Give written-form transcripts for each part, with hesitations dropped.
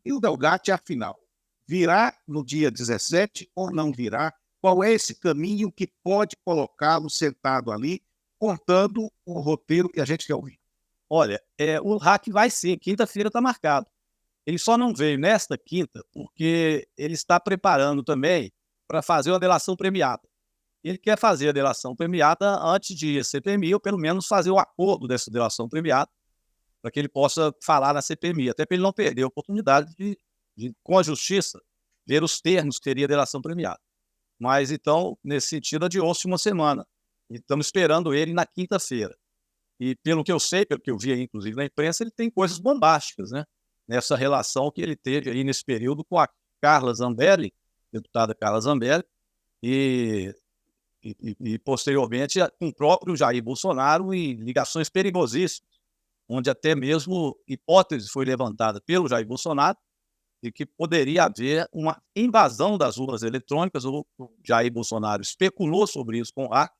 E o Delgatti, afinal, virá no dia 17 ou não virá? Qual é esse caminho que pode colocá-lo sentado ali, contando o roteiro que a gente quer ouvir? Olha, o hack vai ser, quinta-feira está marcado. Ele só não veio nesta quinta porque ele está preparando também para fazer uma delação premiada. Ele quer fazer a delação premiada antes de ir à CPMI, ou pelo menos fazer o acordo dessa delação premiada, para que ele possa falar na CPMI, até para ele não perder a oportunidade com a justiça, ver os termos que teria a delação premiada. Mas então, nesse sentido, adiou-se uma semana. E estamos esperando ele na quinta-feira. E pelo que eu sei, pelo que eu vi aí, inclusive na imprensa, ele tem coisas bombásticas, né? Nessa relação que ele teve aí nesse período com a Carla Zambelli, deputada Carla Zambelli, e posteriormente com o próprio Jair Bolsonaro, e ligações perigosíssimas, onde até mesmo hipótese foi levantada pelo Jair Bolsonaro de que poderia haver uma invasão das urnas eletrônicas. O Jair Bolsonaro especulou sobre isso com o hack,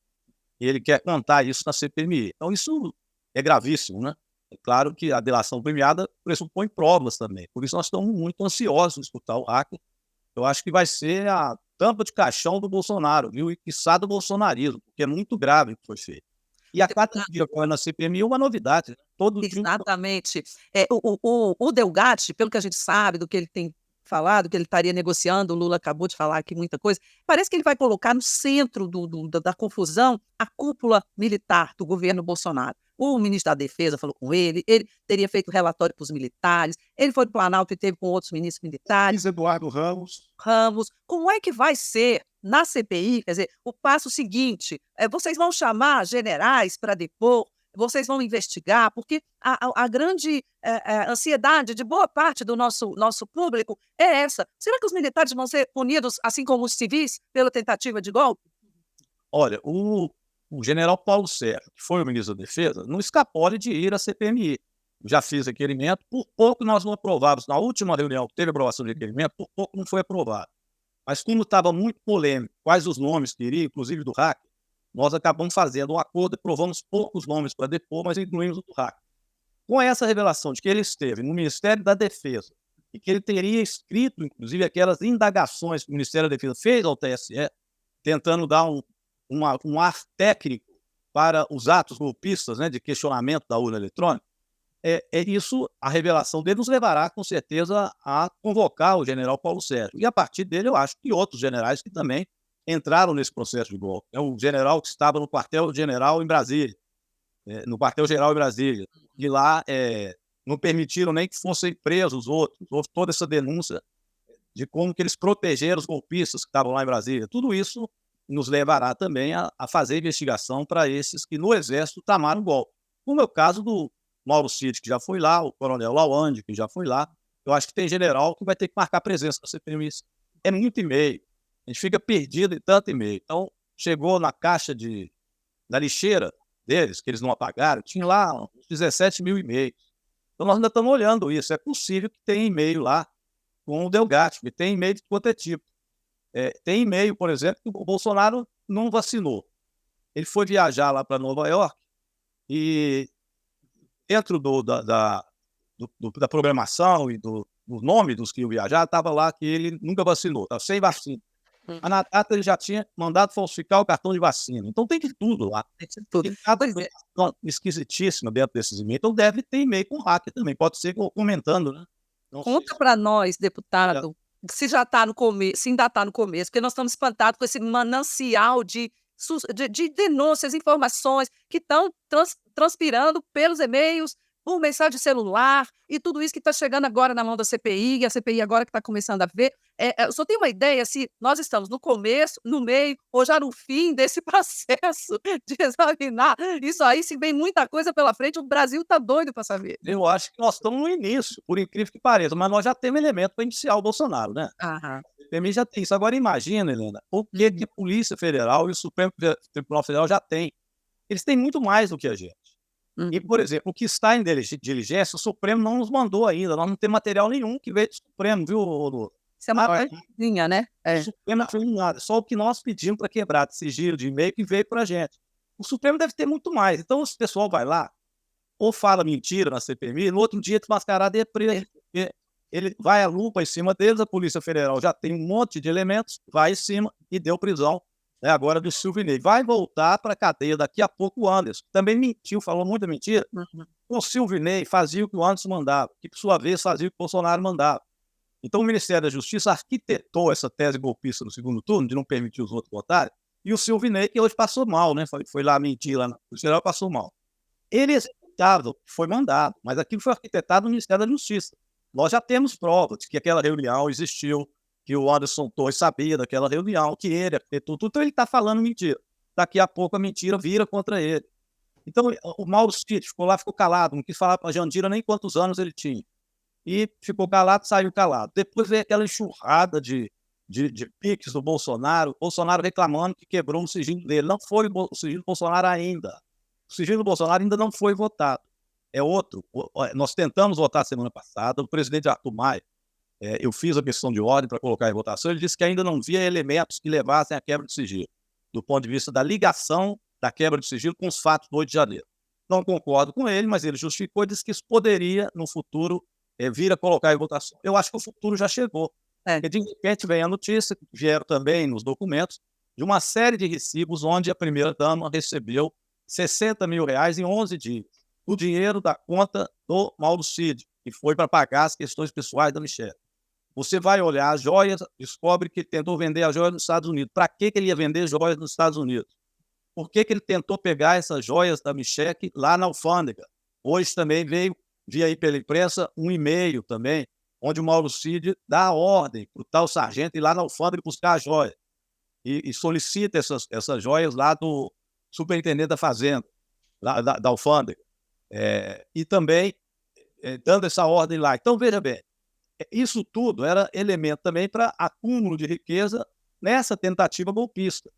e ele quer contar isso na CPMI. Então isso é gravíssimo, né? É claro que a delação premiada pressupõe provas também, por isso nós estamos muito ansiosos de escutar o hack. Eu acho que vai ser a tampa de caixão do Bolsonaro, viu? E quiçá do bolsonarismo, porque é muito grave o que foi feito. E a cada dia agora na CPMI é uma novidade, né? Todo dia. Exatamente. O Delgatti, pelo que a gente sabe, do que ele tem falado, que ele estaria negociando, o Lula acabou de falar aqui muita coisa, parece que ele vai colocar no centro da confusão a cúpula militar do governo Bolsonaro. O ministro da Defesa falou com ele teria feito relatório para os militares, ele foi para o Planalto e teve com outros ministros militares. Eduardo Ramos. Como é que vai ser na CPI? Quer dizer, o passo seguinte, vocês vão chamar generais para depor, vocês vão investigar, porque a grande ansiedade de boa parte do nosso público é essa. Será que os militares vão ser punidos, assim como os civis, pela tentativa de golpe? Olha, o general Paulo Sérgio, que foi o ministro da Defesa, não escapole de ir à CPMI. Já fiz requerimento, por pouco nós não aprovávamos. Na última reunião que teve aprovação de requerimento, por pouco não foi aprovado. Mas como estava muito polêmico, quais os nomes que iriam, inclusive do hack, nós acabamos fazendo um acordo e provamos poucos nomes para depor, mas incluímos o do hack. Com essa revelação de que ele esteve no Ministério da Defesa e que ele teria escrito, inclusive, aquelas indagações que o Ministério da Defesa fez ao TSE, tentando dar um ar técnico para os atos golpistas, né, de questionamento da urna eletrônica, isso, a revelação dele nos levará, com certeza, a convocar o general Paulo Sérgio. E, a partir dele, eu acho que outros generais que também entraram nesse processo de golpe. É o general que estava no quartel-general em Brasília, no quartel-general em Brasília, e lá não permitiram nem que fossem presos outros. Houve toda essa denúncia de como que eles protegeram os golpistas que estavam lá em Brasília. Tudo isso nos levará também a fazer investigação para esses que no Exército tramaram o golpe. Como é o caso do Mauro Cid, que já foi lá, o coronel Lawande, que já foi lá. Eu acho que tem general que vai ter que marcar presença na CPMI. É muito e-mail. A gente fica perdido em tanto e-mail. Então, chegou na caixa da lixeira deles, que eles não apagaram, tinha lá uns 17 mil e-mails. Então, nós ainda estamos olhando isso. É possível que tenha e-mail lá com o Delgatti, que tem e-mail de quanto é tipo. Tem e-mail, por exemplo, que o Bolsonaro não vacinou. Ele foi viajar lá para Nova York e dentro da programação e do nome dos que iam viajar, estava lá que ele nunca vacinou, estava sem vacina. Mas na data ele já tinha mandado falsificar o cartão de vacina. Então tem de tudo lá. Tem de tudo. Tem cada coisa esquisitíssima dentro desses e-mails. Então deve ter e-mail com hacker também. Pode ser comentando, né? Conta para nós, deputado, se já está no começo, se ainda está no começo, porque nós estamos espantados com esse manancial de denúncias, informações que estão transpirando pelos e-mails, por mensagem de celular, e tudo isso que está chegando agora na mão da CPI, e a CPI agora que está começando a ver. Eu só tenho uma ideia se nós estamos no começo, no meio, ou já no fim desse processo de examinar isso aí, se vem muita coisa pela frente, o Brasil está doido para saber. Eu acho que nós estamos no início, por incrível que pareça, mas nós já temos elemento para iniciar o Bolsonaro, né? Aham. Para mim já tem isso. Agora imagina, Helena, o que a Polícia Federal e o Supremo Tribunal Federal já têm. Eles têm muito mais do que a gente. E, por exemplo, o que está em diligência, o Supremo não nos mandou ainda. Nós não temos material nenhum que veio do Supremo, viu, Lu? Isso é uma coisinha, né? O Supremo não fez nada. Só o que nós pedimos para quebrar de sigilo de e-mail que veio para a gente. O Supremo deve ter muito mais. Então, se o pessoal vai lá, ou fala mentira na CPMI, no outro dia desmascarado é preso. Porque ele vai a lupa em cima deles, a Polícia Federal já tem um monte de elementos, vai em cima e deu prisão, né, agora do Silvinei. Vai voltar para a cadeia daqui a pouco o Anderson. Também mentiu, falou muita mentira. O Silvinei fazia o que o Anderson mandava, que por sua vez fazia o que o Bolsonaro mandava. Então o Ministério da Justiça arquitetou essa tese golpista no segundo turno, de não permitir os outros votarem, e o Silvinei, que hoje passou mal, né, foi lá mentir, lá no geral passou mal. Ele executava o que foi mandado, mas aquilo foi arquitetado no Ministério da Justiça. Nós já temos provas de que aquela reunião existiu, que o Anderson Torres sabia daquela reunião, que ele arquitetou tudo, então ele está falando mentira. Daqui a pouco a mentira vira contra ele. Então o Mauro Cid ficou lá, ficou calado, não quis falar para a Jandira nem quantos anos ele tinha. E ficou calado, saiu calado. Depois veio aquela enxurrada de piques do Bolsonaro reclamando que quebrou o sigilo dele. Não foi o sigilo do Bolsonaro ainda. O sigilo do Bolsonaro ainda não foi votado. É outro. Nós tentamos votar semana passada, o presidente Arthur Maia, eu fiz a questão de ordem para colocar em votação, ele disse que ainda não via elementos que levassem à quebra de sigilo, do ponto de vista da ligação da quebra de sigilo com os fatos do 8 de janeiro. Não concordo com ele, mas ele justificou e disse que isso poderia, no futuro, vir a colocar em votação. Eu acho que o futuro já chegou. Porque de repente vem a notícia, que vieram também nos documentos, de uma série de recibos onde a primeira-dama recebeu R$60 mil em 11 dias. O dinheiro da conta do Mauro Cid, que foi para pagar as questões pessoais da Michelle. Você vai olhar as joias, descobre que ele tentou vender as joias nos Estados Unidos. Para que ele ia vender joias nos Estados Unidos? Por que ele tentou pegar essas joias da Michelle lá na alfândega? Hoje também vi aí pela imprensa um e-mail também, onde o Mauro Cid dá a ordem para o tal sargento ir lá na alfândega buscar a joia e solicita essas joias lá do superintendente da Fazenda, lá, da alfândega, e também dando essa ordem lá. Então, veja bem, isso tudo era elemento também para acúmulo de riqueza nessa tentativa golpista.